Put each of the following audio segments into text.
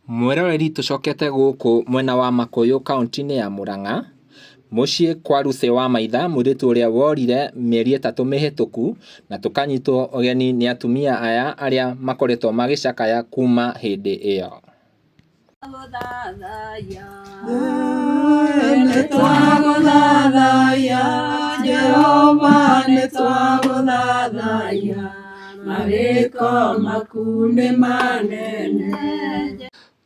Mweroreri tucokete guku mwena wa Makuyu kaunti-ini ya Murang'a mucii kwa Lucy wa Maitha muritu uria worire mieri 3 mihituku na tukanyitwo ugeni ni atumia aya aria makoretwo magicakaya kuma hindi iyo.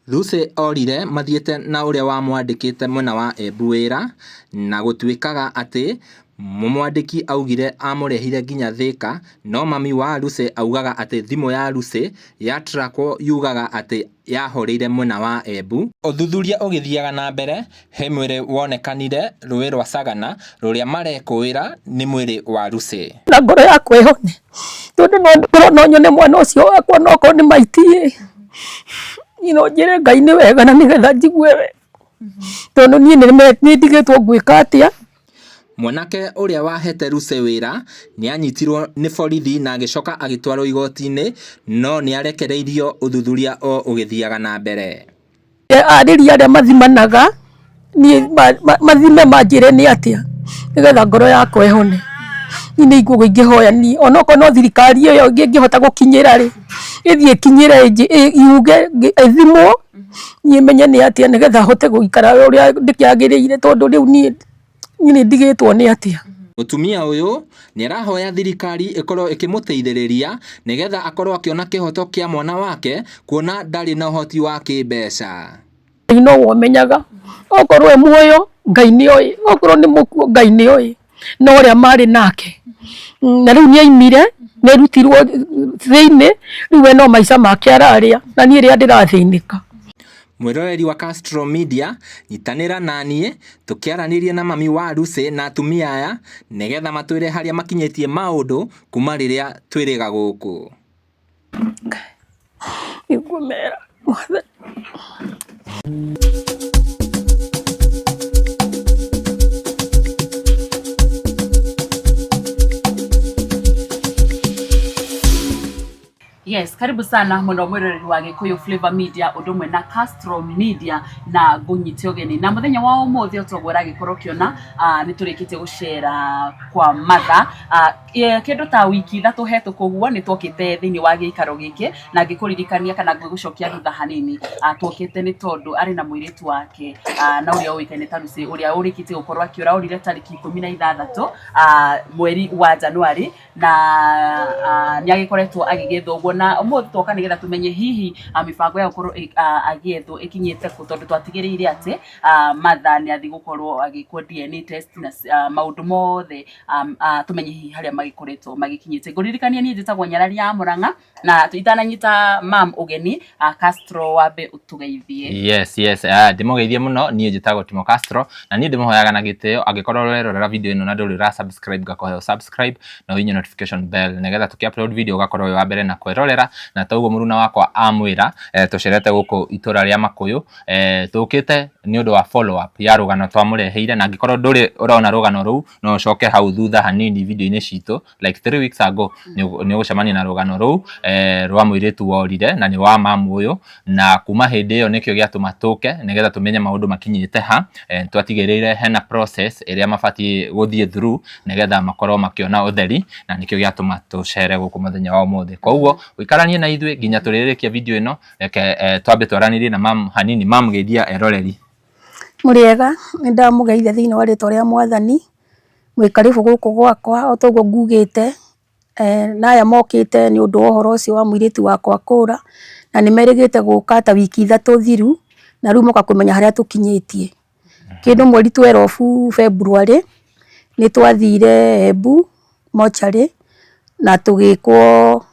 Lucy orire mathiete na uria wamwandikite mwena wa Embu wira na gutwikaga ati mumwandiki augire amurehire nginya Thika, no mami wa Lucy augaga ati thimu ya Lucy ya trackwo yugaga ati yahoreire mwena wa Embu. Uthuthuria ugithiaga na mbere, he mwiri wonekanire rũĩ rwa Sagana ruria marekuira ni mwiri wa Lucy. Na ngoro yakwa ihone tondu no nyone mwana ucio wakwa no ko ni maiti njire Ngai ni wega na nigetha njigue we tondu nie ni ndigitwo gwika atia. Mwanake uria wahete Lucy wira ni anyitirwo ni borithi na agicoka agitwarwo igoti-ini, no ni arekereirio uthuthuria o ugithiaga na mbere. Ariria aria mathimanaga ni mathime manjire ni atia nigetha ngoro yakwa ihone. Ni iguo ingihoya ni onoko no thirikari iyo ingihota gukinyira ri ithie kinyire yuge ithimo ni menye ni atia nigetha hote guikara uria ndikiagiriire tondu riu ni ndigitwo ni atia. Mutumia uyu ni arahoya thirikari ikorwo ikimuteithiriria nigetha akorwo akiona kihoto kia mwana wake kuona ndari na uhoti wa kimbeca. No womenyaga okorwo muoyo Ngai ni oi, okorwo ni mukuo Ngai ni oi, no uria mari nake na riu ni aimire ni rutirwo thiini riu we no maica make araria na ni ria ndirathinika. Mwiroreri wa Castro Media, nyitanira nanie tukiaranirie na mami wa Lucy na atumia aya nigetha matwire haria makinyetie maundu kuma riria twiriga guku. Igumera mothe. Yes, karibu sana muno mwiroreri wa Gikuyu Flavor Media udumwe na Castro Media na gunyite ugeni na muthenya wa umuthi utogwera gikorwo kiona ni turikite gushera kwa matha kindu ta wiki 3 hetũku guo ni twokite thiini wa giikaro giki na ngikuririkania kana ngigucokia thutha hanini twokite ni tondu ari na mwiritu wake na uria uikaine ta Lucy uria urikite gukorwo akiura urire tariki 16 mweri wa Januari na ni agikoretwo agigethwo na umuthi twoka nigetha tumenye hihi mibango ya gukorwo agiethwo ikinyite ku tondu twatigiriire ati matha ni athi gukorwo agikwo DNA test na maundu mothe tumenye hihi haria magikoretwo magikinyite. Nguririkania ni njitagwo Nyarari ya Murang'a na tuitananyita mam ugeni Castro wambe utugeithie. Yes ndimugeithie muno ni njitagwo Timo Castro na ni ndimuhoyaga na gitio angikorwo rerorera video ino na nduri ra subscribe gakohe subscribe na winye notification bell nigetha tuki-upload video gakorwo wa mbere na kwirorera na toguo muruna wakwa amwira tucerete guku itura ria Makuyu tukite ni undu wa follow up ya rugano twamureheire na angikorwo nduri urona rugano ruu no coke hau thutha hanini video-ini citu like 3 weeks ago ni ugucemania na rugano ruu rwa mwiritu worire na ni wa mamu uyu na kuma hindi iyo nikio giatuma tuke nigetha tumenye maundu makinyite ha twatigiriire hena process iria mabati guthie through nigetha makorwo makiona utheri na nikio giatuma tucere guku muthenya wa umuthi. Koguo uikaranie na ithui nginya turirikia video ino reke twambe twaranirie na mam hanini. Mam geithia eroreri. Muriega ni ndamugeithia thiini wa ritwa ria Mwathani mwikaribu guku gwakwa otoguo ngugite na aya mokite ni undu uhoro ucio wa mwiritu wakwa kura na ni merigite guka ta wiki 3 thiru na riu moka kumenya haria tukinyitie kindu mweri 12 February ni twathire Embu mochari na tugikwo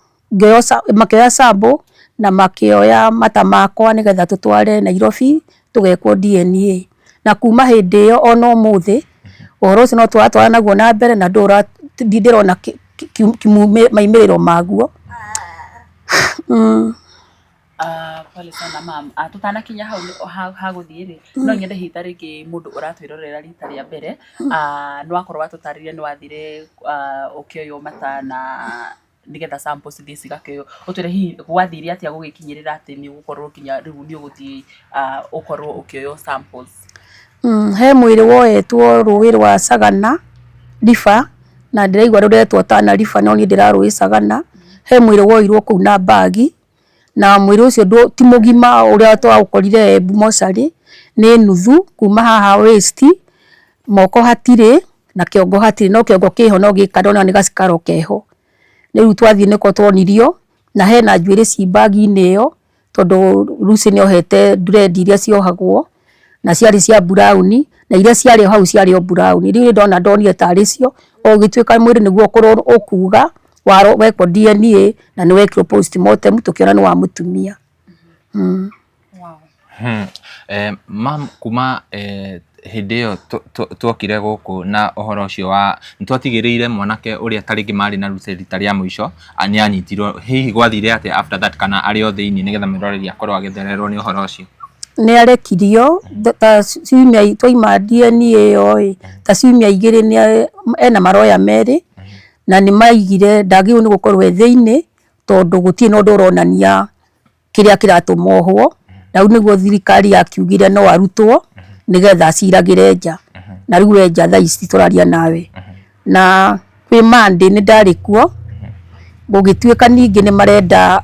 makioya sample na makioya mata makwa nigetha tutware Nairobi tugekwo DNA na kuma hindi iyo ona umuthi uhoro ucio no twatwara naguo na mbere na ndirona maimiriro maguo. Pale sana mam tutanakinya hau haguthiri no nyende hita ringi mundu uratwirorera rita ria mbere no akorwo atutaririe ni wathire ukioyo mata nigetha samples thie cigakeo utwire hihi gwathire atia gugikinyirira ati ni gukorwo kinya riu ni uguthie ukorwo ukioyo samples? He mwiri woetwo ruwi rwa Sagana rifa na ndiraigua ruretwo Tana rifa no ni ndiraruwi Sagana. He mwiri woirwo kuu na bagi na mwiri ucio ti mugima uria twaukorire Embu mocarĩ, ni nuthu kuma haha waist moko hatire na kiongo hatire, no kiongo kiho no gikado na ni gacikaro keho. Riu twathie niko twonirio na hena njuĩrĩ ci bagi-inĩ ĩyo tondu Lucy ni ohete dread iria ciohagwo na ciarĩ cia brown na iria ciarĩ hau ciarĩ o brown. Riu ndonire tarĩ cio o gituĩka mwĩrĩ niguo ũkorwo ũkuga wekwo DNA na nĩ wekirwo postmortem tukiona nĩ wa mũtumia. Mam, kuma hĩndĩ ĩyo twokire gũkũ na ũhoro ũcio wa nĩtwatigĩrĩire mwanake ũrĩa tarĩngĩ marĩ na Lucy rita rĩa mũico nĩ anyitirwo, hihi gwathire atĩa after that kana arĩ o thĩinĩ nĩgetha mwĩroreri akorwo agĩthererwo nĩ ũhoro ũcio? Nĩ arekirio ta ciumia twaima DNA ĩyo ta ciumia igĩrĩ ena maroya merĩ na nĩ maigire ndagĩrĩirwo nĩ gũkorwo thĩinĩ tondu gũtirĩ na ũndũ ũronania kĩrĩa kĩratũma ohwo. Na rĩu nĩguo thirikari yakiugire no arutwo nigetha aciragĩre nja na rĩu we nja thaa ici tũraria nawe. Na kwĩ Monday nĩ ndarĩ kuo gũgĩtuĩka ningĩ nĩ marenda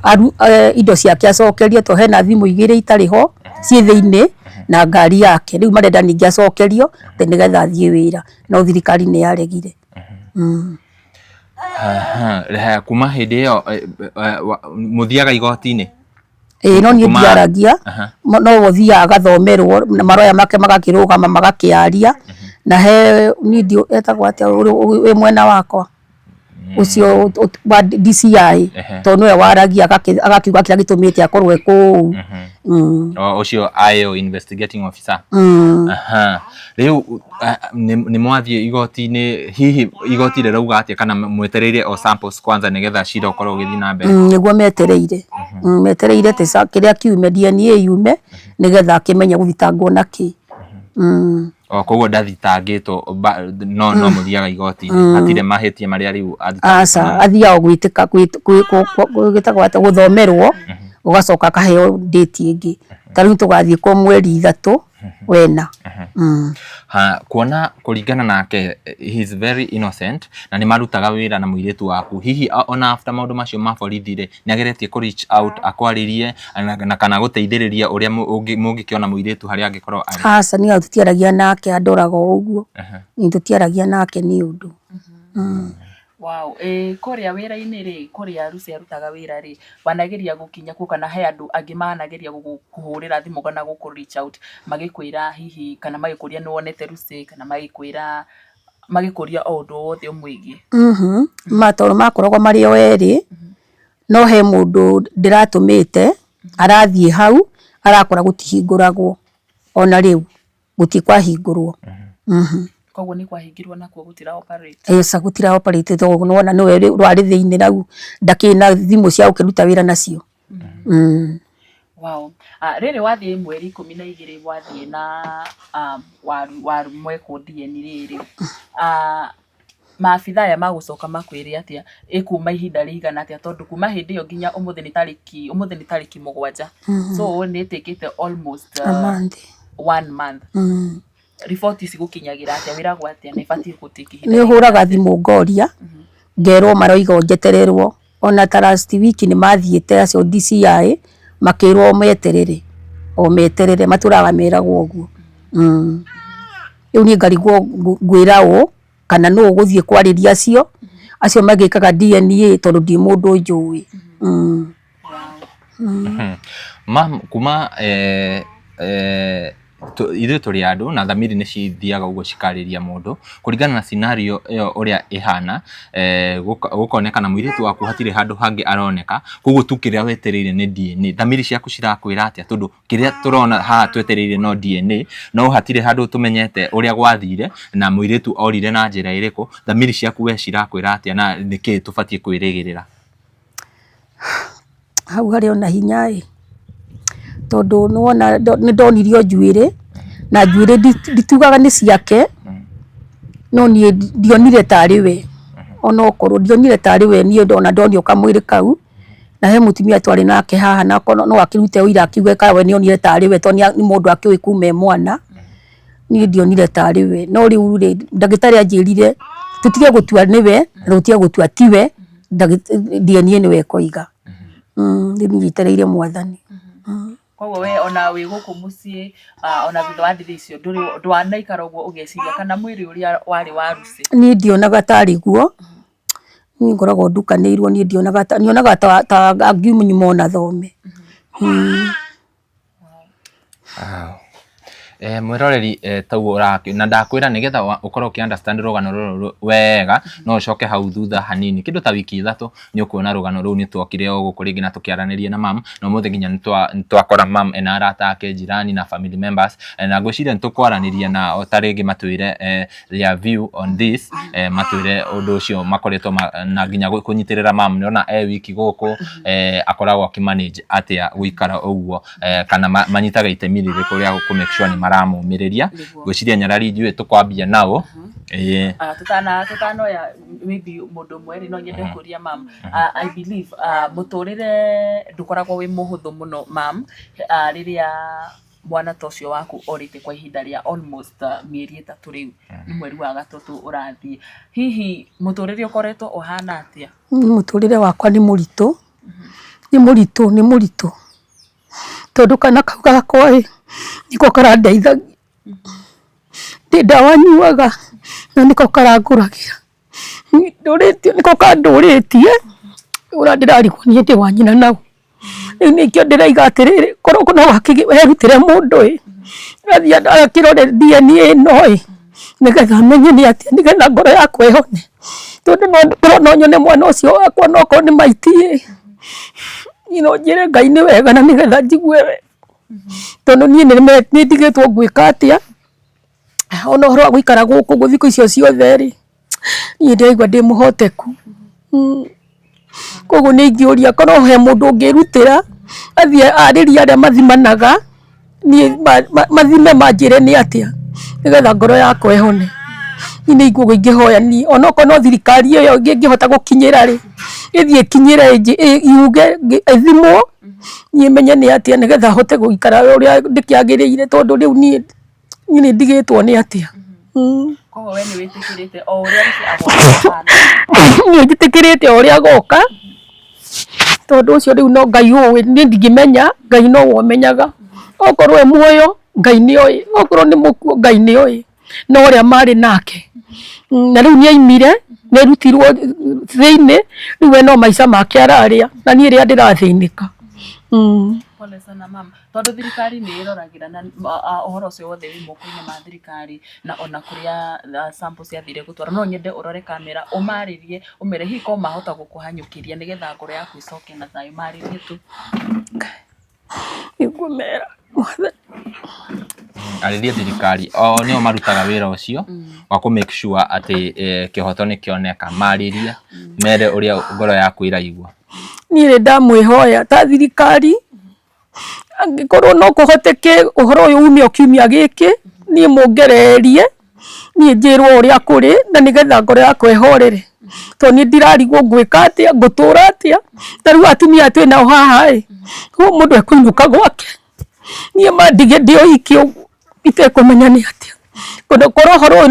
indo ciake acokerio to hena thimũ igĩrĩ itarĩ ho ciĩ thĩinĩ na ngari yake, rĩu marenda ningĩ acokerio nigetha athiĩ wĩra no thirikari nĩ yaregire. Kuma hĩndĩ ĩyo mũthiaga igoti-inĩ? No niĩ ndiaragia, no ũthiaga agathomerwo na maroya make magakĩrũgama magakĩaria na he niĩ etagwo atĩa wĩ mwena wakwa ucio wa DCI to niwe waragia agakiuga kĩrĩa gĩtũmĩte akorwo kũu. Ucio IO investigating officer. Rĩu nĩ mwathiĩ igoti-inĩ, hihi igoti rĩrauga atĩa kana mwetereire o samples kwanza nĩgetha cira ũkorwo ũgĩthiĩ na mbere? Nĩguo metereire kĩrĩa kiume DNA yume nĩgetha akĩmenye gũthitangwo na kĩ. Koguo ndathitangĩtwo no mũthiaga igoti-inĩ, hatirĩ mahĩtia marĩa rĩu athiaga gwĩtĩka gwĩtagwo atĩa gũthomerwo ũgacoka akaheo date ĩngĩ. Ta rĩu tũgathiĩ kwa mweri 3 wena. Kuona kũringana nake he is very innocent na nĩ marutaga wĩra na mũirĩtu waku, hihi ona after maũndũ macio ma borithi rĩ nĩ ageretie kũ reach out akwarĩrie na kana gũteithĩrĩria ũrĩa mũngĩkĩona mũirĩtu harĩa angĩkorwo arĩ? Aca niĩ tũtiaragia nake, andoraga ũguo, nĩ tũtiaragia nake nĩ ũndũ. Wow, kuria wira-inĩ rĩ, kuria Lucy arutaga wira rĩ, wanageria gukinya ku kana he andu angĩ manageria kuhurira thimu kana guku reach out magikwira hihi kana magikuria ni wonete Lucy kana magikuria o undu wothe umwigie? Matoro makoragwo marĩ o erĩ, no he mundu ndiratumite arathie hau arakora gutihinguragwo ona riu gutikwahingurwo. Koguo ni kwahingirwo na kuo gutira operate? Gutira operate to nona niwe rwari thiini rau ndakina thimu cia ukiruta wira nacio. Wow. Rĩrĩ wathie mweri 12 wathie na waru mweko DNA rĩrĩ, maabitha aya magucoka makwĩre atia ikuma ihinda rĩigana atia tondu kuma hindi ĩyo nginya umuthi ni tariki 7. So ni ĩtĩkĩte almost 1 month. Riboti cigukinyagira atia wiragwo atia na ibatie gutiki ni huraga thimu ngoria ngerwo maroiga njetererwo ona ta last week ni mathiete acio DCI makirwo meterere maturaga meragwo uguo. Riu ni ngarigwo ngwira u kana no guthie kwariria acio magikaga DNA tondu ndi mundu njui. Mam, kuma ithuĩ tũrĩ andũ na thamiri nĩ cithiaga ũguo cikarĩria mũndũ kũringana na scenario ĩyo ũrĩa ĩhana, gũkonekana mũirĩtu waku hatirĩ handũ hangĩ aroneka, koguo tu kĩrĩa wetereire nĩ DNA. Thamiri ciaku cirakwĩra atĩa tondũ kĩrĩa tũrona haha twetereire no DNA, no hatirĩ handũ tũmenyete ũrĩa gwathire na mũirĩtu orire na njĩra ĩrĩkũ? Thamiri ciaku we cirakwĩra atĩa na nĩkĩĩ tũbatie kwĩrĩgĩrĩra? Hau harĩ ona hinya tondu nuona ni ndonirio njuĩrĩ na njuĩrĩ nditugaga ni ciake, no ni ndionire tarĩ we ona okorwo ndionire tari we nie ndona ndonio kamwiri kau na he mutumia twari nake haha na no akirute uira akiuge ka we nionire tari we to ni mundu akiui kuma mwana ni ndionire tari we no riu ri ndagitari anjirire tutige gutua niwe tutige gutua tiwe DNA niwe koiga ndi nyitereire mwathani koguo we ona wi guku mucii ona thutha wa thiri icio ndwanaikara uguo ugeciria kana mwiri uria wari wa ruci ni ndionaga tari guo ni ngoragwo ndukanĩirwo ni ndionaga ta angiunyuma na thome mwiroreri taguo na ndakwira nigetha ukorwo ki understand rugano ruru wega no ucoke hau thutha hanini kindu ta wiki 3 ni ukuona rugano ruru ni twokire o gukuringi na tukiaranirie na mam no muthe nginya ni twakora mam ena arata ake jirani na family members na ngwiciria ntukwaranirie na otaringi matwire their view on this matwire undu ucio makoretwo na nginya kunyitirira mam niona wiki guku akoragwo akimanage atia guikara uguo kana manyitaga itemi ririku ria ku make sure ni maramumireria gwiciria nyarari njue tukwambia nao tutano ya maybe mundu mweri no nyende kuria mam I believe muturire ndukoragwo wi muhuthu muno mam riria mwana tocio waku orite kwa ihinda ria almost mieri 3 riu ni mweri wa 3 urathie hihi muturire ukoretwo uhana atia muturire wakwa ni muritu ni muritu tondu kana kau gakwa niko karandeithagia ndi ndawa nyuaga na niko karanguragira nduritio niko kanduritie ura ndirarigwo nie ndi wa nyina nau nikio ndiraiga atiriri korwo no wakiwerutire mundu athia akirore DNA no nigetha menye ni atia nigetha ngoro yakwa ihone tondu no nyone mwana ucio wakwa no ko ni maiti njire Ngai ni wega na nigetha njigue we tondu nie ni ndigitwo gwika atia ona horo guikara guku guthiko icio ciothe ri nie ndirigwa ndi muhoteku koguo ni ngiuria korwo he mundu ngirutira athie ariria aria mathimanaga nie mathime manjire ni atia nigetha ngoro yakwa ihone ni iguo ingihoya ni ona ko no thirikari iyo ngihota gukinyira ri ithie kinyire yuge ithimo nie menye ni atia nigetha hote guikara uria ndikiagiriire tondu riu ni ndigitwo ni atia koguo we ni witikirite o uria agoka ni witikirite o uria agoka tondu ucio riu no Ngai uwi ni ndigimenya Ngai no womenyaga okorwo e muoyo Ngai ni oi okorwo ni mukuo Ngai ni oi no uria mari nake na riu ni aimire ni rutirwo thiini riu we no maica make araria na ni ria ndirathiinika pole sana mama tondu thirikari ni iroragira na uhoro ucio wothe wi moko-ini ma thirikari na ona kuria samples yathire gutwara no nyende urore kamera umaririe umere hiko mahota gukuhanyukiria nigetha ngoro yaku icoke na thayo maririe tu igumera aririe thirikari nio marutaga wira ucio wa ku make sure ati kihoto ni kioneka mariria mere uria ngoro yaku iraigwa ni ndamwihoya ta thirikari angikorwo no kuhoteke uhoro uyu umio kiumia giki ni mungererie ni njirwo uria kuri na nigetha ngoro yakwa ihorere to ni ndirarigwo gwika atia ngutura atia tariu atumia twina haha ko mundu ekuinuka gwake ni mandige ndio ikio itekumenya ni atia kono korwo horo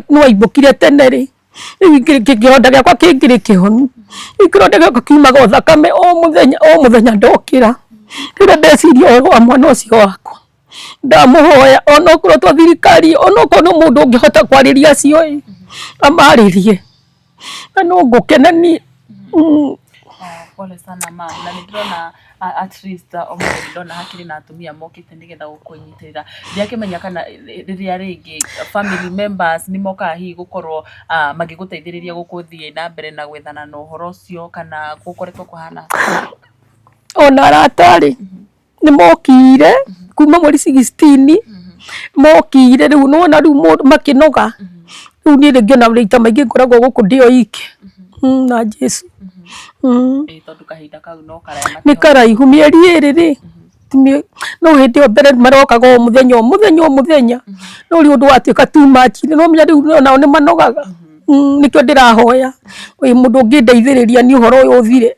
ni waibukire tene ri kironda giakwa kingiri kihonu ikironda giakwa kiumaga uthakame o muthenya ndokira rĩrĩa ndeciria ũhoro wa mwana ũcio wakwa ndamuhoya ona okorwo twa thirikari ona okorwo no mũndũ ũngĩhota kwarĩria acio amarĩrie na no ngũkena niĩ pole sana ma na ndirona at least omuthenya ndona hakiri na atumia mokite nigetha gukunyitirira ndiakimenya kana riria ringi family members ni moka hi gukorwo magiguteithiriria gukuthie na mbere na gwethana no horo ucio kana gukoretwo kuhana ona aratari ni mokire kuma mweri 16 mokire riu nona riu makinoga riu ni ngiona rita maingi ngoragwo guku ndio iki na Jesu tondu kahinda kau no karaya ni karaihu mieri iri ri no hindi o mbere marokaga muthenya no riu ndu atuika too much no menya riu nao ni manogaga nikio ndirahoya mundu ungindeithiriria ni uhoro uyu uthire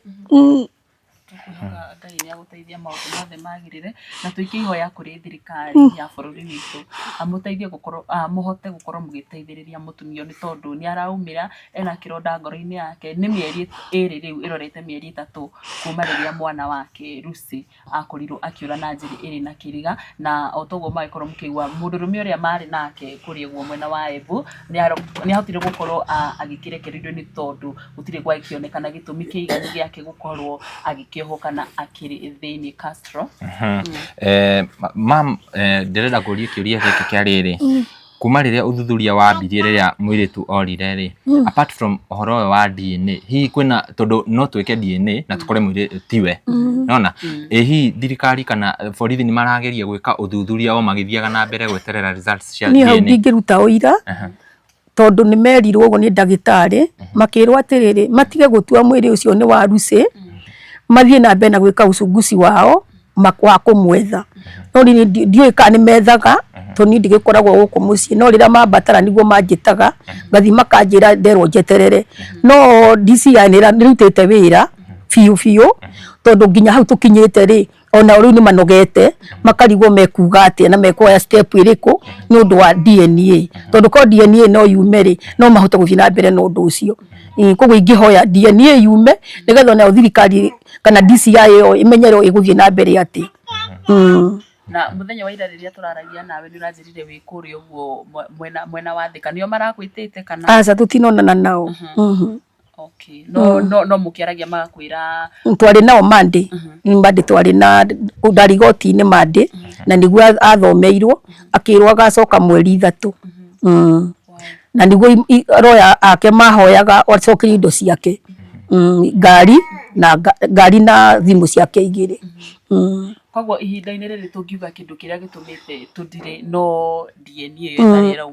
Ngai ni aguteithia maundu mothe magirire na tuikihoya kuri thirikari ya bururi witu amuteithie gukorwo muhote gukorwo mugiteithiriria mutumia ni tondu ni araumira ena kironda ngoro-ini yake ni mieri iri riu irorete mieri 3 kuma riria mwana wake Lucy akorirwo akiura na njiri iri na kiriga na otogo magikorwo mukigwa mundurume uria mari nake kuri guo mwena wa Embu ni ahotire gukorwo agikirekererio ni tondu gutire gwa ikionekana gitumi kiigani giake gukorwo agikiohoka na akiri thiini Castro. Mam ndirenda kuria kiuria giki kia riri kuma riria uthuthuria wambirie riria mwiritu orire ri apart from ohoro wa DNA hi kwina tondu no twike DNA na tukore mwiritu tiwe nona hi thirikari kana borithi ni marageria gwika uthuthuria o magithiaga na mbere gweterera results cia DNA ni hau ndingiruta uira tondu ni merirwo ugo ni ndagitari makirwo atiriri matige gutua mwiri ucio ni wa Lucy mathie na mbere na gwika ucunguci wao makwa kumwetha no ni ndioi kana ni methaga to ni ndigikoragwo guku mucii no rira mambatara niguo manjitaga ngathi makanjira nderwo njeterere no DCI ni rutete wira fiu tondu nginya hau tukinyite ri ona uri ni manogete makarigwo mekuga atia na mekoya step iriku ni undu wa DNA tondu ko DNA no yume ri no mahote guthii na mbere no undu ucio koguo ingihoya DNA yume nigetha na thirikari kana DCI yo imenyerwo iguthii na mbere ati na muthenya wa ira riria turaragia nawe ni uranjirire wi kuri uguo mwena wa thika nio marakwitite kana aca tutinonana nao okay no mukiaragia magakwira twari nao Monday Monday twari na ndarigoti ni Monday na niguo athomeirwo akirwo agacoka mweri 3 na niguo roya ake mahoyaga wacokiri indo ciake ngari na thimu ciake igiri Koguo ihinda-ini riri tungiuga kindu kiria gitumite tudire no DNA yo tarira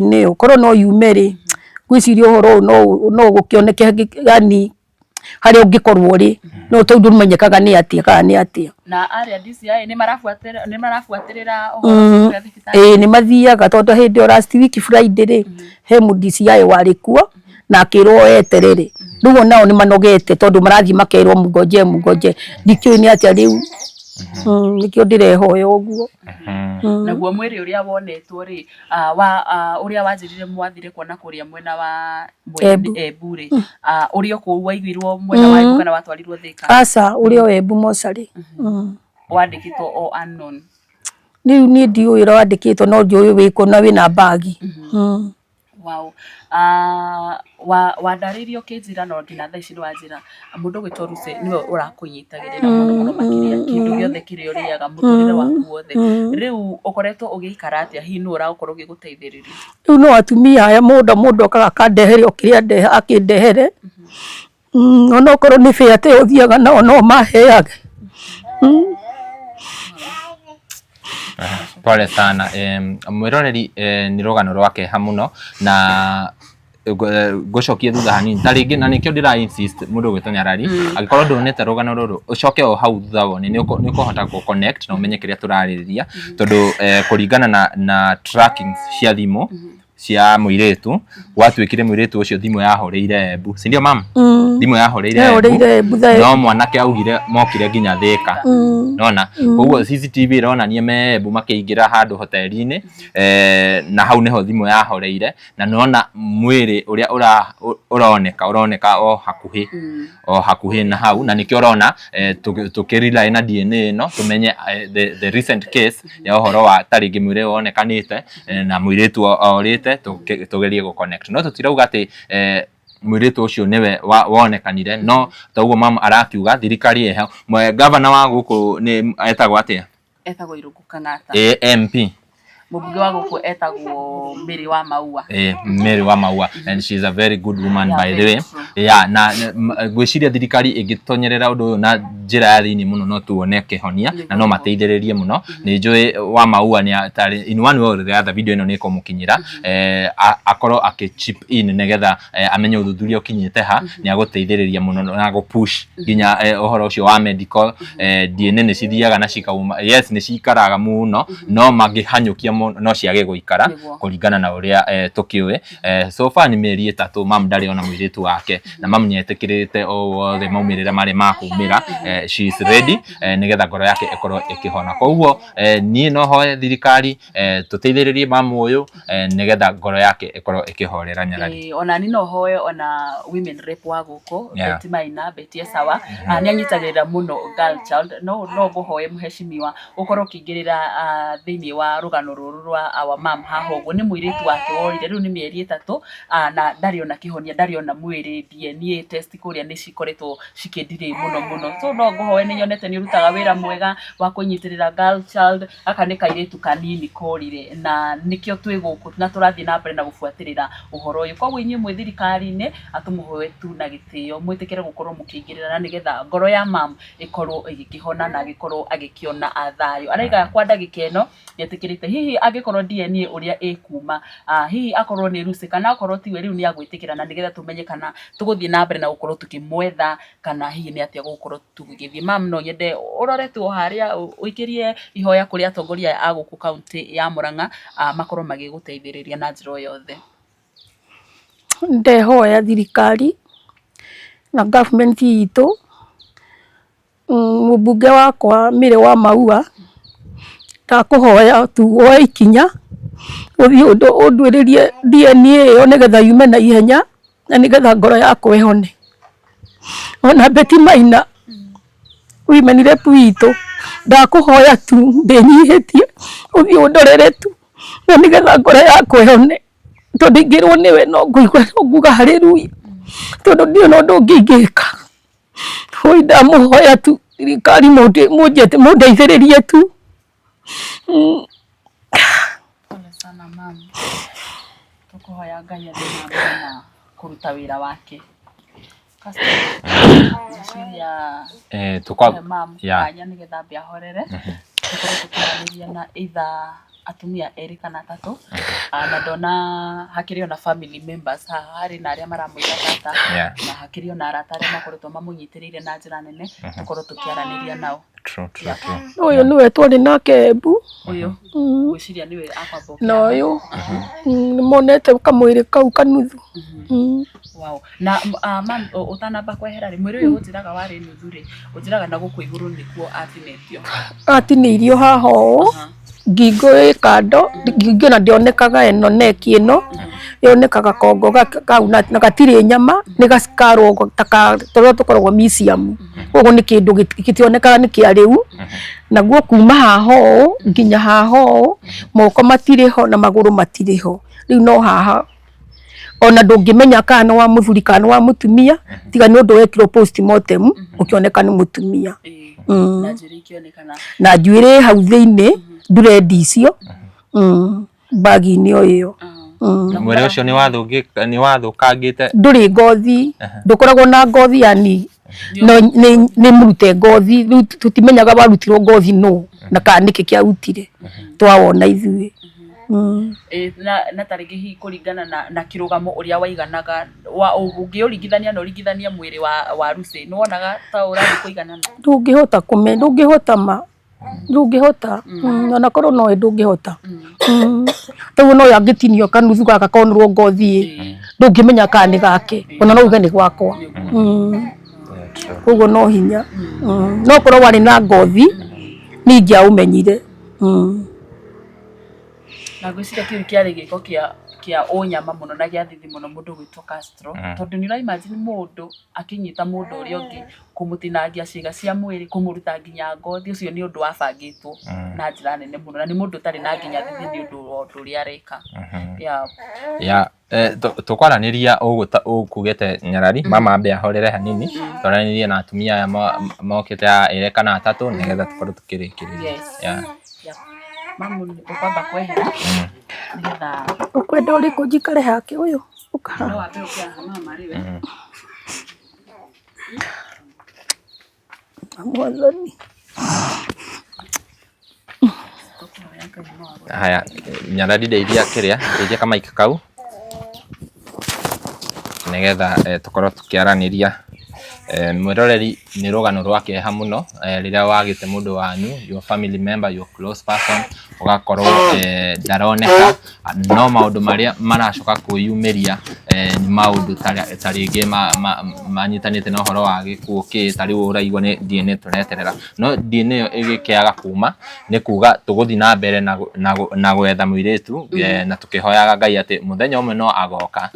ni ukorwo no yume ri gwiciria uhoro no gukioneke yani hari ungikorwo ri no tondu menyekaga ni atia kana ni atia na aria DCI ni marafuatirira uhoro wa thibitari ni mathiaga tondu hindi o last week Friday ri he mu DCI wari kuo na akirwo eterere riu nao ni manogete tondu marathi makerwo mugoje ndikio ni atia riu nikio ndirehoya uguo naguo mwiri uria wonetwo ri uria wanjirire mwathire kuona kuria mwena wa Embu ri uria ku waiguirwo mwena wa Embu kana watwarirwo Thika aca uria wa Embu mocari wandikitwo o unknown ni ndiu ira wandikitwo no ndiu wiko na wina bagi wow wandaririo kinjira no ngina thaa ici ni wanjira mundu gwitwo Lucy niwe urakunyitagirira muno makiria kindu giothe kiria uriaga muturire waku wothe riu ukoretwo ugiikara atia hi ni uragukorwo giguteithiriria riu no atumia aya mundu okaga kandeheria kiria akindehere ona okorwo ni fair te uthiaga no maheage pole sana mwiroreri ni rugano rwake hamuno na gocokie thutha hanini taringi na nikio ndira insist mundu gwito nyarari agikorwo ndonete rugano ruru ucoke o hau thutha woni ni ukuhota ku connect na umenye kiria turaririria tondu kuringana na trackings cia thimu cia muiretu watwikire muiretu ucio thimu yahoreire Embu sindio mam thimu yahoreire Embu no mwanake augire mokire nginya Thika nona koguo CCTV ironania me Embu makiingira handu hoteli-ini na hau niho thimu yahoreire na nona mwiri uria uroneka o hakuhi na hau na nikio rona tukirila na DNA no tumenye the recent case ya uhoro wa taringi mwiri wonekanite na muiretu orite tugerie go connect no tutirauga ati mwiritu ucio niwe wonekanire no taguo mama arakiuga thirikari ehe governor wa guku ni etagwo atia etagwo Irungu Kang'ata MP mubunge wa guku etagwo Mary wa Maua Mary wa Maua and she is a very good woman by the way na gwiciria thirikari igitonyerera undu na njira ya thini muno no tuone kihonia na no mateithiririe muno ni njui wa Maua ni in one way or the other video ino ni kumukinyira akorwo chip in negetha amenye uthuthuria ukinyite ha ni aguteithiriria muno na go push ginya uhoro ucio wa medical DNA ni cithiaga na cikauma yes ni cikaraga muno no magihanyukia no ciage guikara kuringana na uria tukiwe. So far ni mieri 3 mam ndari ona mwiritu wake na mam nyetikirite o wothe maumirira mari makumira. She is ready nigetha ngoro yake ikorwo ikihona. Koguo ni no hoye thirikari tuteithiririe mam uyu nigetha ngoro yake ikorwo ikihorera Nyarari. Ona ni no hoye ona women rep wa guko Betty Maina Betty Sawa ni anyitagirira muno girl child no guhoye muheshimiwa ukorwo kingirira thiini wa rugano ruru rwa our mam haho uguo ni mwiritu wake worire riu ni mieri 3 na ndari ona kihonia ndari ona mwiri DNA test kuria ni cikoretwo cikindire muno so no guhoye ni nyonete ni rutaga wira mwega wa kunyitirira girl child aka ni kairitu kanini korire na nikio twi guku na turathie na mbere na gufuatirira uhoro uyu. Koguo inyi mwi thirikari-ini atumuhoe tu na gitio mwitikire gukorwo mukingirira na nigetha ngoro ya mam ikorwo igikihona na gikorwo agikiona athayo. Araiga kwa ndagika ino yetikirite hihi agikorwo DNA uria ikuma hihi akorwo ni Lucy kana akorwo tiwe riu ni agwitikira na nigetha tumenye kana tuguthie na mbere na gukorwo tukimwetha kana hihi ni atia gukorwo tugithie. Mam no nyende uroretwo haria uikirie ihoya kuri atongoria a guku kaunti ya Murang'a makorwo magiguteithiriria na njira yothe. Ndehoya thirikari na government itu mubunge wakwa Mire wa Maua ndakuhoya tu woe ikinya uthie undwiririe DNA yo nigetha yume na ihenya na nigetha ngoro yakwa ihone. Ona Betty Maina women rep witu ndakuhoya tu ndinyihitie uthie undorere tu na nigetha ngoro yakwa ihone tondu ingirwo niwe no nguigwa nguga haleluya tondu ndio no ndungingika. Hoi ndamuhoya tu thirikari mundeithiririe tu. Pole sana mam. Tukuhoya Ngai athina na kuruta wira wake. Tukwa ya nigetha mbia horere tukorwo tukiarĩria na either atumia eri kana 3 na ndona hakiri na family members hari na aria maramwira tata na hakiri na arata aria makoretwo mamunyitirire na njira nene tukorwo tukiaraniria nao. True. Uyu niwe twari nake Embu uyu gwiciria niwe akwambokia na uyu ni monete kamwiri kau kanuthu. Wow. Na mam utanamba kwehera ri mwiri uyu utiraga wari nuthu ri utiraga na guku iguru nikuo atineirio haho ngingo kando ngingo na ndionekaga eno neki eno yonekaga kongo kau na gatiri nyama ni gaskarwo taka toro tukoragwo museum ugu ni kindu gitionekaga ni kia riu naguo kuma haho nginya haho moko matiriho na maguru matiriho riu no haha ona ndungimenya kana wa muthuri kana wa mutumia tiga ni undu wekiro postmortem ukioneka ni mutumia na njuire hau thiini nduredi icio bagi ni oyo mwere ucio ni wathukangite nduri ngothi ndukoragwo na ngothi yani no ni murute ngothi tutimenyaga barutirwo ngothi no na kanike kia utire twawona ithui na taringi hi kuringana na kirugamo uria waiganaga wa ungiurigithania no rigithania mwiri wa Lucy no wonaga ta urathi kuiganana ndungihota kume ndungihota ma ndungihota na korwo no ndungihota tawo no yangitinio kanuthu gaka konrwo ngothi ndungimenya kani gake ona no uge ni gwakwa ugo no hinya no korwo wari na ngothi ningia umenyire na gwiciria kiu kiari giko kia unyama muno na gia thithi muno mundu gwitwo Castro tondu ni imagine mundu akinyita mundu uri ungi kumutinangia ciiga cia mwiri kumuruta nginya ngothi ucio ni undu wabangitwo na njira nene muno na ni mundu tari na nginya thithi ni undu uri areka tukwaraniria ukugete Nyarari mama ambe ahorere hanini twaranirie na atumia aya mokite ere kana 3 nigetha tukorwo tukirikiria mamu ukwamba kwehera nigetha ukwenda uriku njikare hake uyu ukaha no abe ukia mama riwe mwathani haya Nyarari ndeithia kiria ndeithia kama ikakau nigetha tukorwo tukiaraniria mwiroreri ni rugano rwa kieha muno riria wagite mundu wanyu, your family member, your close person, ugakorwo ndaroneka, no maundu maria maracoka kuyumiria ni maundu taringi manyitanite na uhoro wa gikuo tari uraigwa ni DNA tureterera, no DNA yo igikiaga kuma ni kuga tuguthi na mbere na gwetha muiritu na tukihoyaga Ngai ati muthenya umwe no agoka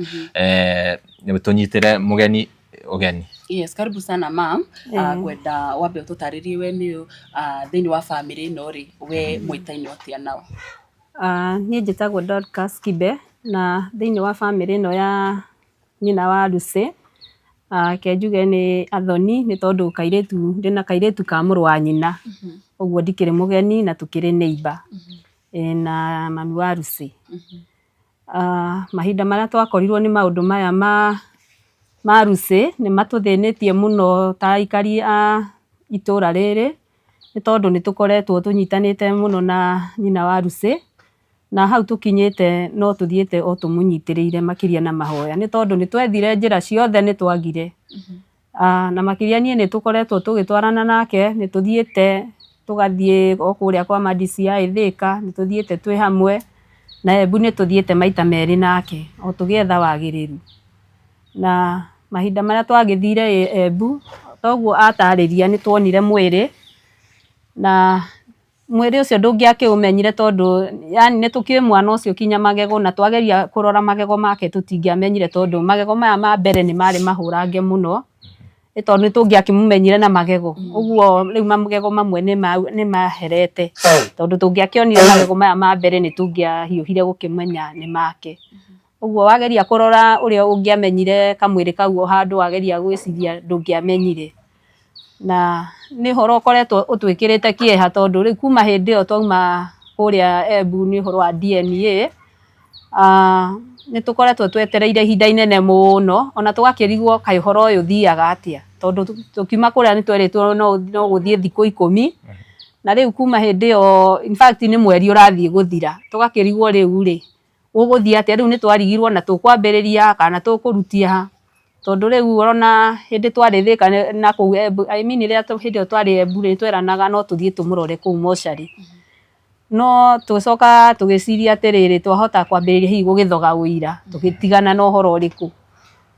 tunyitire mugeni ugeni. Yes, karibu sana ma'am. Gwenda wambe ututaririe we ni thini wa family no ri we mwitaino atia nao. Niĩ njĩtagwo Dorcas Kibe na thĩinĩ wa family ĩno ya nyina wa Lucy. Ke njuge nĩ athoni nĩ tondũ ndĩna kairĩtu ka mũrũ wa nyina. Ũguo ndikĩrĩ mũgeni na tũkĩrĩ neighbor na mami wa Lucy. Mahinda marĩa twakorirwo nĩ maũndũ maya ma Lucy nĩ matũthĩnĩtie mũno ta aikari a itũra rĩrĩ, nĩ tondũ nĩ tũkoretwo tũnyitanĩte mũno na nyina wa Lucy, na hau tũkinyĩte no tũthiĩte o tũmũnyitĩrĩire makĩria na mahoya, nĩ tondũ nĩ twethire njĩra ciothe nĩ twagire. Na makĩria niĩ nĩ tũkoretwo tũgĩtwarana nake, nĩ tũthiĩte tũgathiĩ o kũrĩa kwa ma DCI Thĩka, nĩ tũthiĩte twĩ hamwe, na Embu nĩ tũthiĩte maita merĩ nake o tũgĩetha wagĩrĩru. Na mahinda marĩa twagĩthire Embu, toguo atarĩria nĩ tuonire mwĩrĩ, na mwĩrĩ ũcio ndũngĩakĩũmenyire tondũ yani nĩ tũkĩoĩ mwana ũcio kinya magego, na twageria kũrora magego make tũtingĩamenyire tondũ magego maya ma mbere nĩ marĩ mahũrange mũno, tondũ nĩ tũngĩakĩmũmenyire na magego. Ũguo rĩu magego mamwe nĩ maherete, tondũ tũngĩakĩonire magego maya ma mbere nĩ tũngĩahiũhire gũkĩmenya nĩ make. Ũguo wageria kũrora ũrĩa ũngĩamenyire kamwĩrĩ kau handũ wageria gwĩciria ndũngĩamenyire. Na nĩ ũhoro ũkoretwo ũtwĩkĩrĩte kĩeha tondũ rĩu kuma hĩndĩ ĩyo twauma kũrĩa Embu nĩ ũhoro wa DNA, nĩ tũkoretwo twetereire ihinda inene mũno, ona tũgakĩrigwo kaĩ ũhoro ũyũ ũthiaga atĩa, tondũ tũkiuma kũrĩa nĩ twerĩtwo no gũthiĩ thikũ 10, na rĩu kuma hĩndĩ ĩyo in fact nĩ mweri ũrathiĩ gũthira, tũgakĩrigwo rĩu rĩ ũgũthiĩ atĩa. Rĩu nĩ twarigirwo na tũkwambĩrĩria kana tũkũrutia ha, tondũ rĩu ũrona hĩndĩ twarĩ Thĩka na kũu Embu, I mean rĩrĩa hĩndĩ ĩyo twarĩ Embu nĩ tweranaga no tũthiĩ tũmũrore kũu mocarĩ, no tũcoka tũgĩciria atĩrĩrĩ twahota kwambĩrĩria hihi gũgĩthoga ũira tũgĩtigana na ũhoro ũrĩkũ.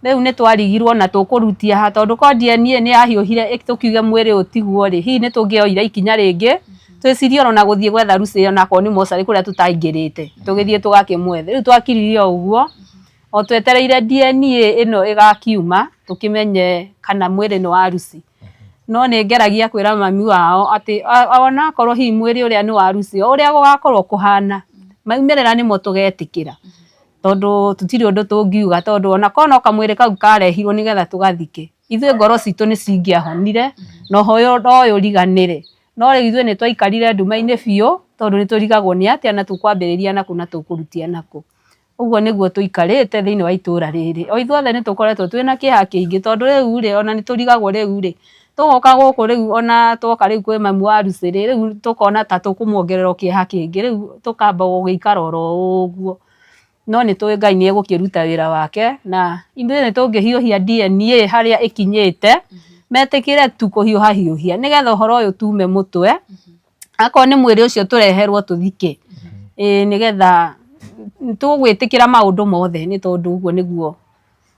Rĩu nĩ twarigirwo na tũkũrutia ha, tondũ ko DNA nĩ yahiũhire tũkiuge mwĩrĩ ũtigwo rĩ hihi nĩ tũngĩoire ikinya rĩngĩ twĩcirie ona gũthiĩ gwetha Lucy onakorwo nĩ mocarĩ kũrĩa tũtaingĩrĩte tũgĩthiĩ tũgakĩmwethe. Rĩu twakiririe o ũguo o twetereire DNA ĩno ĩgakiuma tũkĩmenye kana mwĩrĩ nĩ wa Lucy. No nĩ ngeragia kwĩra mami wao atĩ ona akorwo hihi mwĩrĩ ũrĩa nĩ wa Lucy, ũrĩa gũgakorwo kũhana maumĩrĩra nĩmo tũgetĩkĩra, tondũ tũtirĩ ũndũ tũngiuga, tondũ ona korwo kamwĩrĩ kau karehirwo nĩgetha tũgathike, ithuĩ ngoro citũ nĩ cingĩahonire na ũyũ riganĩre. No rĩu ithuĩ nĩ twaikarire nduma-inĩ biũ tondũ nĩ tũrigagwo nĩ atĩa na tũkwambĩrĩria nakũ na tũkũrutia nakũ. Ũguo nĩguo tũikarĩte thĩinĩ wa itũra rĩrĩ. O ithuothe nĩ tũkoretwo twĩna kĩeha kĩingĩ tondũ rĩu rĩ ona nĩ tũrigagwo rĩu rĩ tũgoka gũkũ rĩu ona twoka rĩu kwĩ mami wa Lucy rĩu tũkona ta tũkũmuongerera kĩeha kĩingĩ, rĩu tũkamba gũgĩikara oro ũguo. No nĩ tũĩ Ngai nĩ egũkĩruta wĩra wake, na ithuĩ nĩ tũngĩhiũhia DNA harĩa ĩkinyĩte, metĩkĩre tu kũhiũha nĩgetha ũhoro ũyũ tume mũtwe, akorwo nĩ mwĩrĩ ũcio tũreherwo tũthike, nĩgetha tũgwĩtĩkĩra maũndũ mothe nĩ tondũ ũguo nĩguo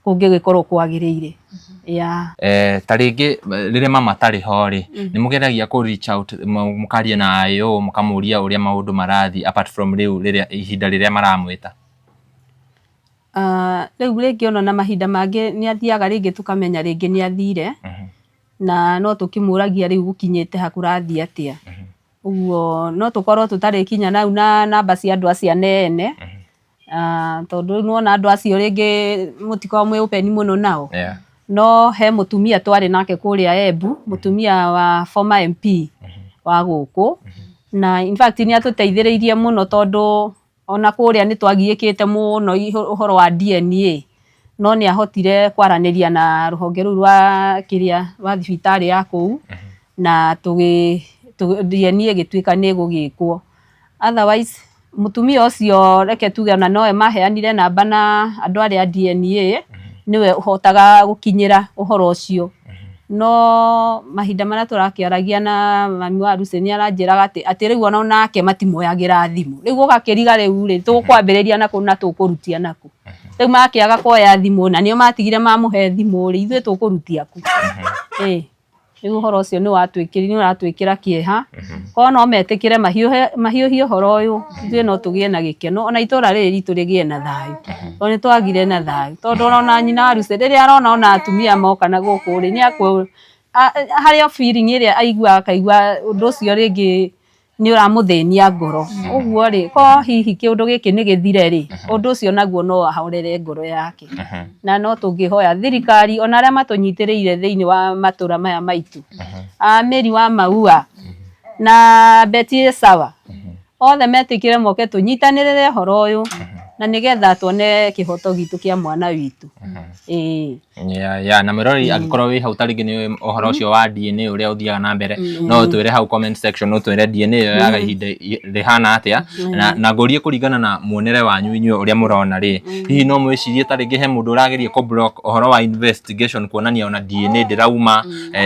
kũngĩgĩkorwo kwagĩrĩire. Ta rĩngĩ rĩrĩa mama tarĩ ho rĩ nĩ mũgeragia kũ reach out mũkaria nayo mũkamũria ũrĩa maũndũ marathiĩ apart from rĩu rĩrĩa ihinda rĩrĩa maramwĩta? Rĩu rĩngĩ ona na mahinda mangĩ nĩ athiaga rĩngĩ tũkamenya rĩngĩ nĩ athire, na no tũkĩmũragia rĩu gũkinyĩte ha kũrathiĩ atĩa. Ũguo no tũkorwo tũtarĩ kinya nau na namba cia andũ acio anene, tondũ nĩwona andũ acio rĩngĩ mũtikoragwo mwĩ open mũno nao. No he mũtumia twarĩ nake kũrĩa Embu, mũtumia wa former MP wa gũkũ, na in fact nĩ atũteithĩrĩirie mũno tondũ ona kũrĩa nĩ twagiĩkĩte mũno ũhoro wa DNA, no nĩ ahotire kwaranĩria na rũhonge rũu rwa thibitarĩ ya kũu, na DNA ĩgĩtuĩka nĩ ĩgũgĩkwo. Otherwise mũtumia ũcio reke tuge ona nowe maheanire namba na andũ arĩa DNA, niwe ũhotaga gũkinyĩra ũhoro ũcio. no mahinda maria turakiaragia na mami wa Lucy ni aranjiraga ati riu ona nake matimoyagira thimu riu gakiriga riu ri tukwambiriria naku na tukurutia naku riu makiaga kuoya thimu na nio matigire mamuhe thimu ri ithuĩ tukurutia ku riu horo ucio ni uratwikira kieha ko no metikire mahiuhie horo uyu ithuĩ no tugie na gikeno ona itura riri ritu rigie na thayu to ni twagire na thayu tondu ona nyina Lucy riria arona ona atumia moka na guku ri ni akwo haria feeling iria aigua akaigua undu ucio ringi ni uramuthenia ngoro uguo ri ko hihi kiundu giki ni githire ri undu ucio naguo no ahorere ngoro yake na no tungihoya thirikari ona aria matunyitiriire thiini wa matura maya maitu Mary wa Maua na Betty Sawa othe metikire moke tunyitanirire horo uyu na nigetha tuone kihoto gitu kia mwana witu na Mirori agikorwo wi hau taringi ni uhoro ucio wa DNA uria uthiaga na mbere no twire hau comment section no twire DNA ya ihinda rihana atia na ngurie kuringana na muonere wanyu inyuĩ uria murona ri hihi no mwicirie taringi he mundu urageria ku block uhoro wa investigation kuonania ona DNA ndirauma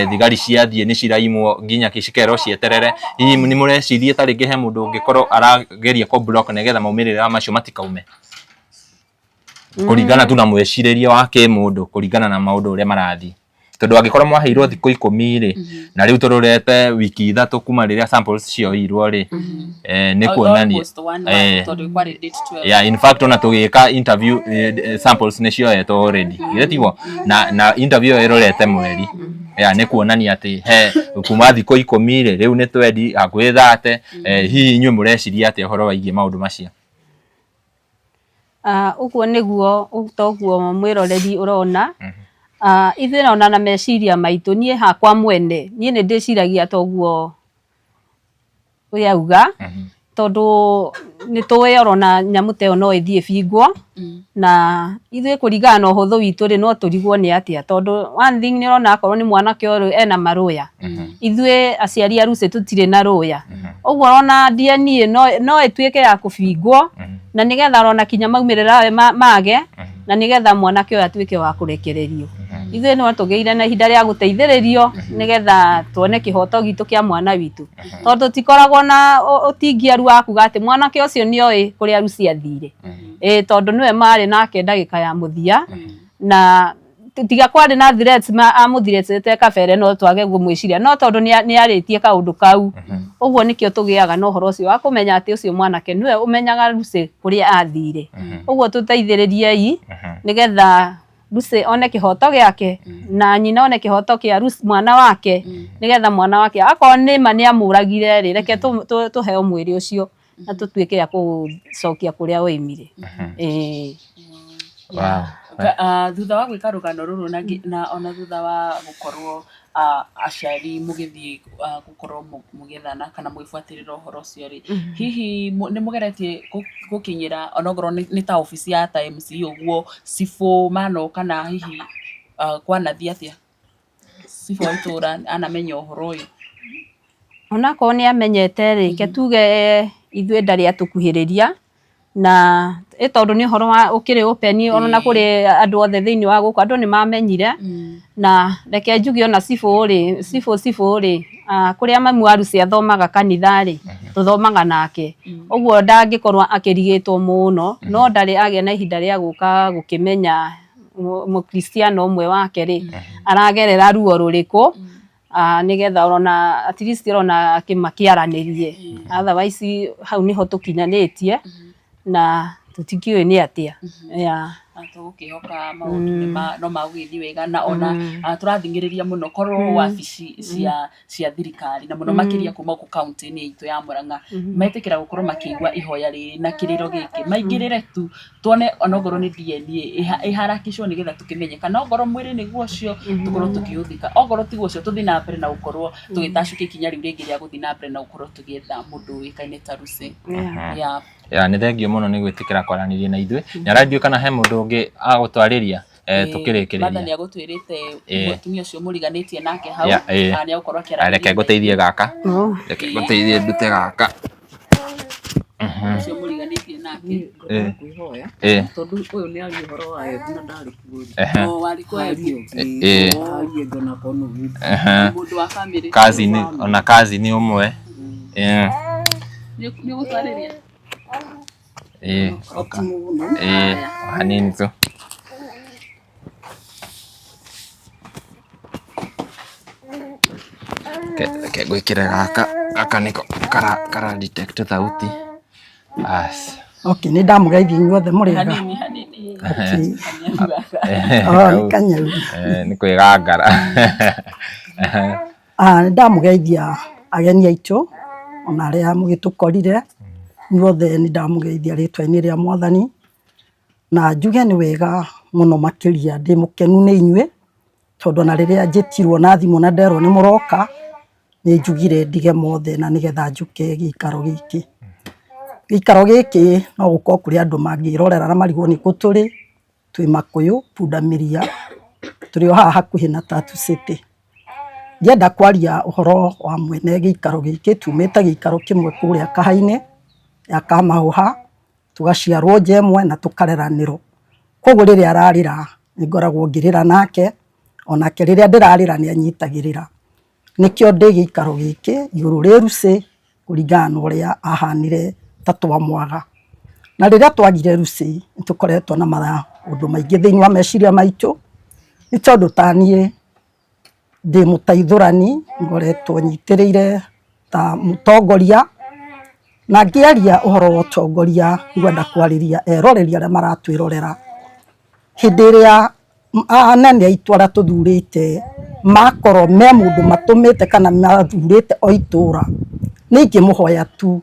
thigari cia DNA ciraimwo nginya kicikero cieterere hihi ni murecirie taringi he mundu ungikorwo arageria ku block nigetha maumirira macio matikaume kuringana tu na mweciriria wa kimundu kuringana na maundu uria marathi tondu angikorwo mwaheirwo thikũ 10 ri na riu tururete wiki 3 kuma riria samples cioirwo ri ni kuonania in fact ona tugika interview samples ni cioetwo already iretiwo na interview irorete mweri ni kuonania ati he kuma thikũ 10 ri riu ni twendi hakuhi 30 hihi inyuĩ mureciria ati horo waigie maundu macio uguo niguo toguo mwiroreri urona ithuĩ ona na meciria maitu nie hakwa mwene nie ni ndiciragia toguo uyauga tondu ni tuwe orona nyamu teo no ithie bingwo na ithuĩ kuringana na uhuthu witu ri no turigwo ni atia tondu one thing ni orona akorwo ni mwanake uyu ena maruya ithuĩ aciari a Lucy tutire na ruya uguo orona DNA no ituike ya kubingwo na nigetha orona kinya maumirira mage na nigetha mwanake uyu atuike wa kurekererio ithuĩ no tugeire na ihinda ria guteithĩrĩrio nigetha tuone kihoto gitu kia mwana witu tondu tikoragwo na utingiaru wa kuga ati mwanake ucio ni oi kuria Lucy athire tondu niwe mari nake ndagika ya muthia na tiga kwari na threats amuthirete kabere no twage gumwiciria no tondu ni aritie kaundu kau uguo nikio tugiaga no horo ucio wa kumenya ati ucio mwanake niwe umenyaga Lucy kuria athire uguo tuteithĩrĩriei nigetha Lucy one kihoto giake na nyina one kihoto kia mwana wake nigetha mwana wake akorwo ni ma ni amuragire ri reke tuheo mwiri ucio na tutuike ya kucokia kuria oimire thutha wa gwika rugano ruru na ona thutha wa gukorwo aciari mugithii gukorwo mugethana kana mwifuatirira uhoro ucio ri hihi ni mugeretie gukinyira onogoro ni ta ofisi ya Times uguo sifu mano kana hihi kwanathia atia sifu itura anamenya uhoro uyu ona ko ni amenyete ri ke tuge ithuĩ ndari atukuhiriria na tondu ni horo wa ukiri open ona kuri andu othe thiini wa guku andu ni mamenyire na reke njugi ona sifu ri kuria mami wa Lucy athomaga kanitha ri tuthomaga nake uguo ndangikorwo akirigitwo muno no ndari agia na ihinda ria guka gukimenya mukristiano umwe wake ri aragerera ruo ruriku nigetha orona at least orona akimakiaranirie otherwise hau niho tukinyanitie na tutikiwe ni atia tugukihoka maundu no magugithi wega na ona turathingiriria muno korwo wabici cia thirikari na muno makiria kuma ku county ni itu ya Murang'a metikira gukorwo makiigua ihoya riri na kiriro giki maingirire tu tuone onogoro ni DNA iharakishwo nigetha tukimenye kana ogoro mwiri niguo cio tukorwo tukiuthika ogoro tiguo cio tuthi na mbere na gukorwo tugitashukia ikinya riu ringi ria guthi na mbere na gukorwo tugietha mundu wikaine ta Lucy ni thengio muno ni gwitikira kwaraniria na ithuĩ nyaradio kana he mundu ungi agutwariria tukirikiriria mathani agutwirite mutumia ucio muriganitie nake hau ni agukorwo akiaraniria reke nguteithie gaka reke nguteithie ndute gaka ucio mũriganĩtie nake kwihoya tondu uyu ni ari horo wa Embu na ndari kuria wari kwa arie ngona kono mũndũ wa family kazi ni umwe ni gũtwarĩria hanini tu ke gwikira gaka niko kara detect thauti Okay, ni ndamugeithia inyuothe murega hanini ni kanyaru ni kwigangara ni ndamugeithia ageni aitu ona aria mugitukorire inyuothe ni ndamugeithia ritwa-ini ria Mwathani na njuge ni wega muno makiria ndi mukenu ni inyue tondu na riria njitirwo na thimu na nderwo ni muroka ni njugire ndige mothe na nigetha njuke gikaro giki no gukorwo kuri andu mangirorera na marigwo ni kuturi twi Makuyu Pundamilia turi o haha hakuhi na Tatu City ndienda kwaria uhoro wa mwene gikaro giki tumite gikaro kimwe kuria Kahaine ya Kamahuha tugaciarwo njemwe na tukareraniro koguo riria ararira ngoragwo ngirira nake onake riria ndirarira ni anyitagirira nikio ndi gikaro giki iguru ri Rusi kuringana na uria ahanire tatwa mwaga na riria twagire Rusi tukoretwo na maundu maingi thiini wa meciria maitu ni tondu tanie ndi mutaithurani ngoretwo nyitiriire ta mutongoria na ngiaria uhoro wa utongoria ngwenda kwariria eroreria aria maratwirorera hindi iria anene aitu aria tuthurite makorwo me mundu matumite kana mathurite o itura ni ingimuhoya tu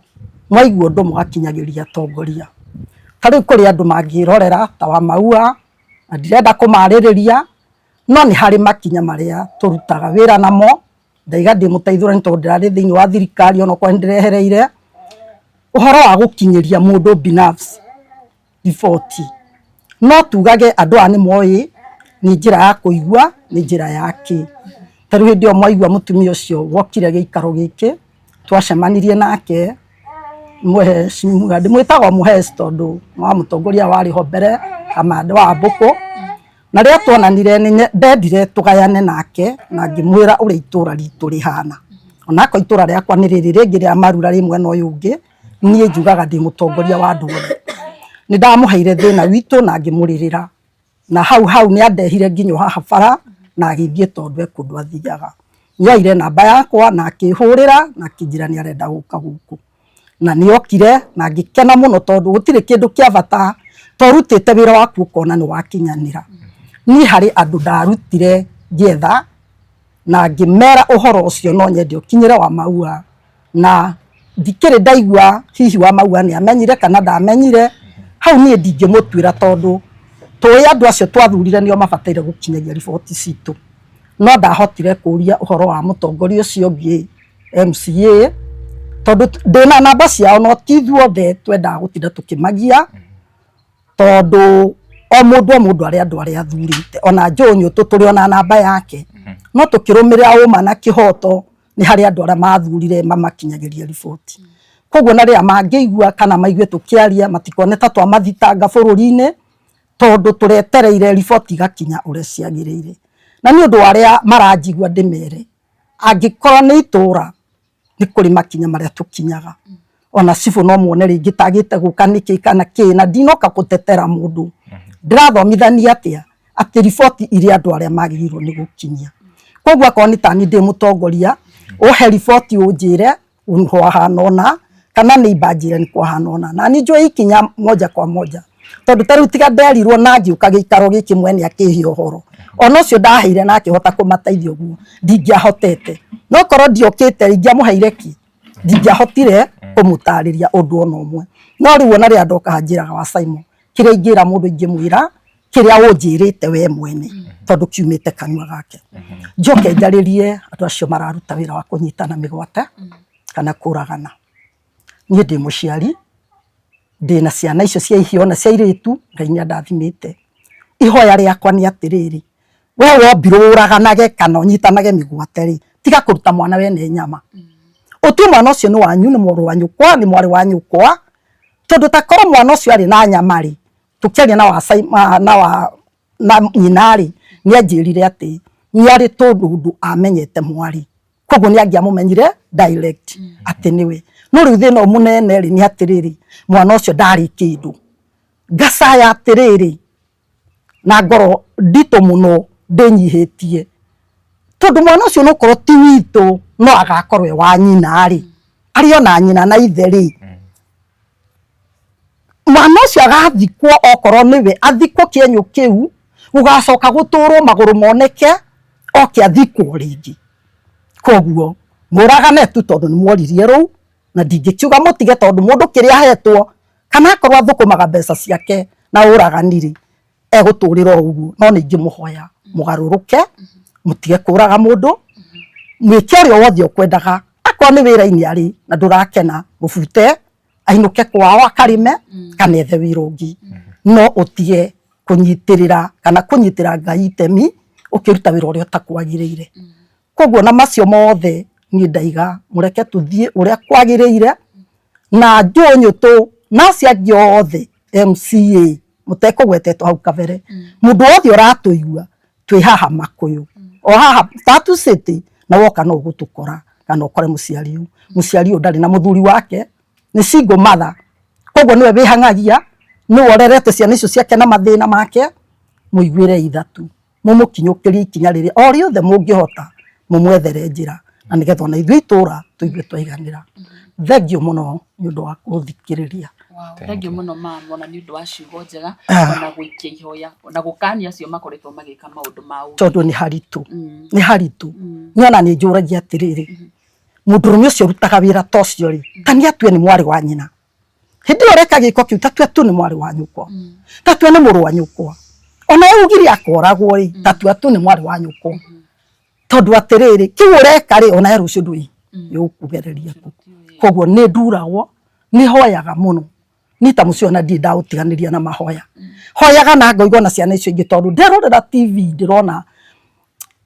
mwaigua undu mugakinyagiria tongoria tari kuri andu mangirorera ta wa Maua na ndirenda kumaririria no ni hari makinya maria turutaga wira namo ndaiga ndi mutaithurani tondu ndirari thiini wa thirikari ono kwa ndirehereire uhoro wa gukinyiria mundu binafsi riboti no tugage andu ani moi ni njira ya kuigua ni njira yake tari hindi o mwaigua mutumia ucio wokire gikaro giki twacemanirie nake mheshimiwa ndimwitagwo muhesi tondu wa mutongoria wari ho mbere Kamande wa Mbuku na riria twonanire ni ndendire tugayane nake na ngimwira uria itura ritu rihana onako itura riakwa ni riri ringi ria Marura rimwe no yungi nie njugaga ndi mutongoria wa andu othe ni ndamuheire thina witu na ngimuririra na hau ni andehire nginyo haha bara na agithie tondu ekundu athiaga nyoire namba yakwa na akihurira na kinjira ni arenda guka guku na niokire na ngikena muno tondu gutire kindu kia bata torutite wira waku ukona ni wakinyanira ni hari andu ndarutire ngietha na ngimera uhoro ucio no nyende ukinyire wa Maua na ndikire ndaigua hihi wa Maua ni amenyire kana ndamenyire hau ni ndingimutwira tondu tui andu acio twathurire nio mabataire gukinyagia riboti citu no ndahotire kuria uhoro wa mutongoria ucio ngi MCA tondu ndina namba ciao no tithuothe twenda gutinda tukimagia tondu o mundu aria andu aria athurite ona Njũnyũ turi ona namba yake no tukirumirira uma na kihoto ni hari andu aria mathurire mamakinyagiria riboti koguo na ria mangiigua kana maigue tukiaria matikone ta twamathitanga bururi-ini tondu turetereire riboti igakinya uria ciagiriire na ni undu aria maranjigua ndimere angikorwo ni itura ni kuri makinya maria tukinyaga ona cibu no muone ringi tagite guka niki kana ki na ndinoka gutetera mundu ndirathomithania atia ati riboti iria andu aria magirirwo ni gukinyia koguo akorwo ni tani ndi mutongoria uhe riboti unjire unho hanona kana ni banjire ni kwa hanona na ni njui ikinya moja kwa moja tondu tariu tiga nderirwo na ngiuka gikaro giki mwene akihio horo ona ucio ndaheire na akihota kumateithia uguo ndingiahotete no korwo ndiokite ingiamuheire ki ndingiahotire kumutariria undu ona umwe no riu ona ria ndoka hanjiraga wa Simon kiria ingira mundu ingimwira kiria unjirite we mwene tondu kiumite kanua gake njoke njaririe andu acio mararuta wira wa kunyitana migwate kana kuragana nie ndi muciari ndina ciana icio cia ihio na cia iritu Ngai ni ndathimite ihoya riakwa ni atiriri we wombirwo uraganage kana unyitanage migwate ri tiga kuruta mwana wene nyama utu mwana ucio ni wanyu ni mwaru wa nyukwa ni mwari wa nyukwa tondu takoro mwana ucio ari na nyamari tukiaria na nyinari ni anjirire ati ni ari tondu amenyete mwari koguo ni angiamumenyire direct ati niwe no riu thina munene ri ni atiriri mwana ucio ndari kindu ngacaya atiriri na ngoro ndito muno ndinyihitie tondu mwana ucio no korwo ti witu no agakorwe wa nyina ri ari ona nyina na ithe ri mwana ucio agathikwo okorwo niwe athikwo kienyu kiu ugacoka guturwo maguru moneke oke athikwo ringi koguo muragane tu tondu ni mworirie ru na ndingikiuga mutige tondu mundu kiria ahetwo kana akorwo athukumaga mbeca ciake na uraganiri eguturira uguo no ningimuhoya mugaruruke mutige kuraga mundu mwike rio wothe ukwendaga akwa ni wira-ini ari na ndurakena mubute ainuke kwao akarime kana ethe wira ungi no utige kunyitirira kana kunyitira Ngai itemi ukiruta wira uria utakwagiriire koguo na macio mothe ni ndaiga mureke tuthie uria kwagiriire na njunyu tu na cia giothe MCA mutekugwetetwo hau kabere mundu wothe uratuigua twi haha Makuyu o haha Tatu City na woka no gutukora kana ukore muciari ndari na muthuri wake ni single mother koguo niwe wihangagia ni worerete ciana icio ciake na mathina make muiguire ithatu mumukinyukirie ikinya riri o riothe mungihota mumwethere njira na nigetha ona ithui itura tuigue twaiganira thengio muno ni undu wa kuthikiriria thengio muno mama na ni undu wa ciugo njega na guikia ihoya na gukania acio makoretwo magika maundu mau tondu ni haritu nyona ni njuragia atiriri mundurume ucio rutaga wira tocio ri tani atue ni mwari wa nyina hindi oreka giko kiu tatue tu ni mwari wa nyukwa tatue ni muru wa nyukwa ona ugiri akoragwo ri tatue tu ni mwari wa nyukwa tondu atiriri kiu oreka ri ona rucio ndui yukugereria ku koguo ni nduragwo ni hoyaga muno ni ta mucio na ndi ndautiganiria na mahoya hoyaga na ngoigwo na ciana icio ingi tondu ndirorera TV ndirona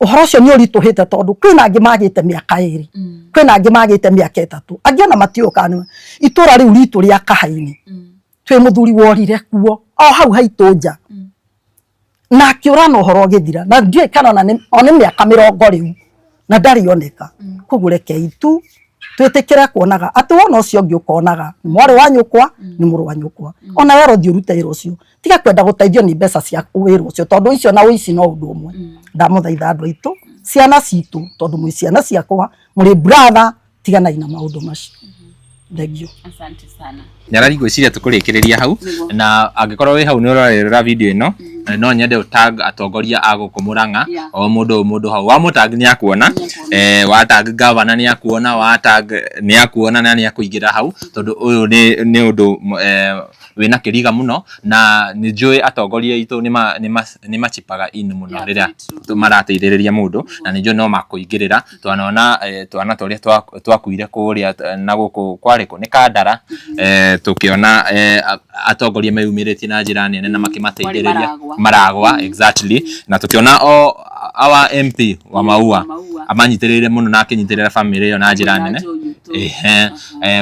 uhoro ucio ni urituhite tondu kwina angi magite miaka 2 kwina angi magite miaka 3 angi ona matiukanu itura riu ritu ria Kahaini twi muthuri worire kuo o hau haitunja na akiura no horo githira na ndiye kana ona miaka 20 riu na ndari oneka koguo reke itu twitikira kuonaga ati wona ucio ngi ukonaga ni mwari wa nyukwa ni muru wa nyukwa ona wero thi urute wira ucio tiga kwenda guteithio ni mbeca cia wira ucio tondu icio na uici no undu umwe ndamuthaitha andu aitu ciana citu tondu mwi ciana ciakwa muri brother tigana ina maundu macio thengio asante sana nyarari gwiciria tukurikiriria hau na angikorwo wi hau ni urorera video ino no nyende utag atongoria agukumuranga o mundu hau wa mutag ni akuona wa tag governor ni akuona wa tag ni akuona na ni akuingira hau tondu uyu ni undu wina kiriga muno na ni njui atongoria itu ni machipaga in muno riria marateithiriria mundu na ni njui no makuingirira twana toria twakuire kuria na guku kwariku ni Kandara tukiona atongoria meyumiritie na njira nene na makimateithiriria Maragwa exactly na tukiona our MP wa Maua amanyitirire muno na akinyitirira family iyo na njira nene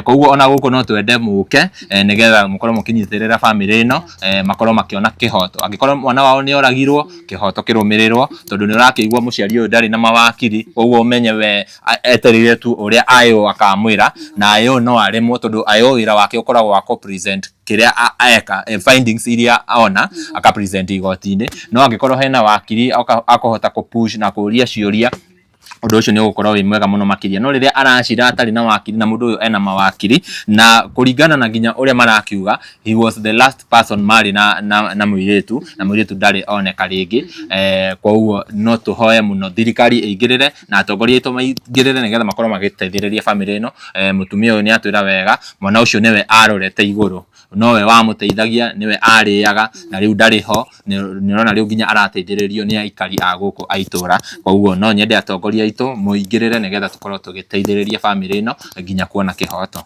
koguo ona guku no twende muke nigetha mukorwo mukinyitirira family ino makorwo makiona kihoto angikorwo mwana wao ni oragirwo kihoto kirumirirwo tondu ni urakigwa muciari uyu ndari na mawakiri koguo umenye we eterire tu uria ayo akamwira na ayo no aremwo tondu ayo wira wake ukoragwo wa present kiria aeka findings iria aona aka present igoti-ini no angikorwo hena wakiri akohota kupush na kuria ciuria undu ucio ni ugukorwo wi mwega muno makiria no riria aracira atari na wakiri na mundu uyu ena mawakiri na kuringana na nginya uria marakiuga he was the last person mari na muiritu na muiritu ndari oneka ringi kwa uguo no tuhoye muno thirikari igirire na atongoria itu maigirire nigetha makorwo magiteithiriria family ino mutumia uyu ni atwira wega mwana ucio niwe arorete iguru nowe wa muteithagia niwe ariaga na riu ndari ho ni rona riu nginya arateithiririo ni aikari aguku aitura kwa uguo no nyende atongoria itu muingirire nigetha tukorwo tugiteithiriria family ino nginya kuona kihoto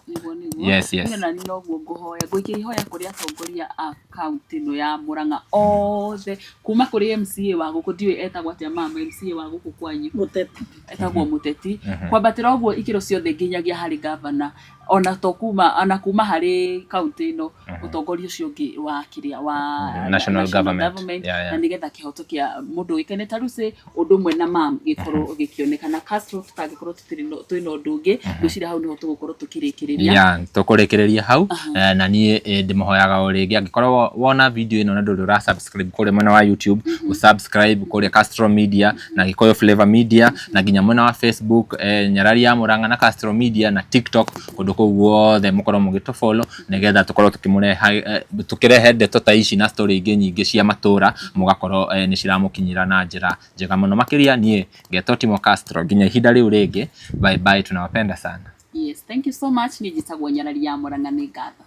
yes na ni noguo nguhoya nguikia ihoya kuri atongoria a county no ya Murang'a othe kuma kuri MCA wa guku ndiwe etagwo atia mama MCA wa guku kwanyu muteti etagwo muteti kwambatira uguo ikiro ciothe nginyagia hari governor ona to kuma hari kaunti ino utongoria ucio ngi wa kiria wa national government na nigetha kihoto kia mundu ikene ta Lucy undu mwe na mam gikorwo gikionekana Castro tutagikorwo twina undu ungi gwicira hau niho tugukorwo tukirikiria tukurikiria hau na nie ndimuhoyaga o ringi angikorwo wona video ino na nduri ra subscribe kuri mwena wa YouTube usubscribe kuri Castro Media na Gikuyu Flavor Media na ginya mwena wa Facebook Nyarari ya Murang'a na Castro Media na TikTok kundu kou guothe mukorwo mugitufollow nigetha tukorwo tukirehe ndeto ta ici na story ingi nyingi cia matura mugakorwo ni ciramukinyira na njira njega muno makiria nie ngeto Timo Castro ginya ihinda riu ringi bye bye tunawapenda sana. Yes, thank you so much. Ni jitagwo Nyarari ya Murang'a ni ngatho.